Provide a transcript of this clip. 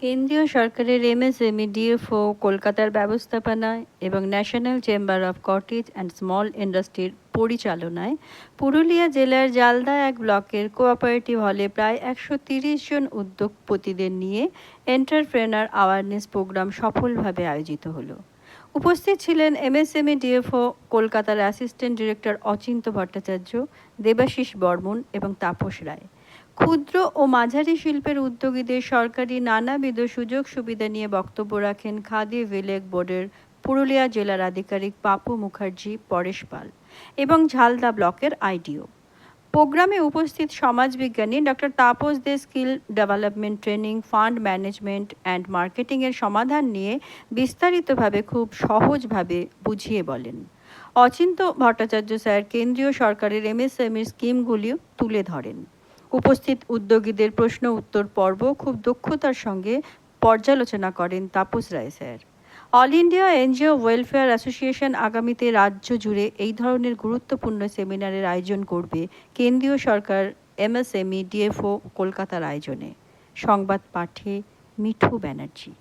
কেন্দ্রীয় সরকারের MSME DFO কলকাতার ব্যবস্থাপনায় এবং national chamber of cottage and small ইন্ডাস্ট্রির পরিচালনায় পুরুলিয়া জেলার জালদা এক ব্লকের কোঅপারেটিভ হলে প্রায় 130 জন উদ্যোগপতিদের নিয়ে এন্টারপ্রেনার অ্যাওয়ারনেস প্রোগ্রাম সফলভাবে আয়োজিত হলো। উপস্থিত ছিলেন এমএসএমই ডিএফও কলকাতার অ্যাসিস্ট্যান্ট ডিরেক্টর অচিন্ত ভট্টাচার্য, দেবাশিস বর্মন এবং তাপস রায়। ক্ষুদ্র ও মাঝারি শিল্পের উদ্যোগীদের সরকারি নানাবিধ সুযোগ সুবিধা নিয়ে বক্তব্য রাখেন খাদি ভিলেজ বোর্ডের পুরুলিয়া জেলার আধিকারিক পাপু মুখার্জি পরেশ পাল এবং ঝালদা ব্লকের আইডিও। প্রোগ্রামে উপস্থিত সমাজবিজ্ঞানী doctor Tapas De skill development training, fund management and মার্কেটিংয়ের সমাধান নিয়ে বিস্তারিতভাবে খুব সহজভাবে বুঝিয়ে বলেন। অচিন্ত ভট্টাচার্য স্যার কেন্দ্রীয় সরকারের এমএসএমইর স্কিমগুলিও তুলে ধরেন। উপস্থিত উদ্যোগীদের প্রশ্ন উত্তর পর্ব খুব দক্ষতার সঙ্গে পর্যালোচনা করেন Tapas Roy sir. All India NGO welfare association আগামীতে রাজ্য জুড়ে এই ধরনের গুরুত্বপূর্ণ সেমিনারের আয়োজন করবে কেন্দ্রীয় সরকার এমএসএমই ডিএফও কলকাতার আয়োজনে। সংবাদ পাঠে মিঠু ব্যানার্জি।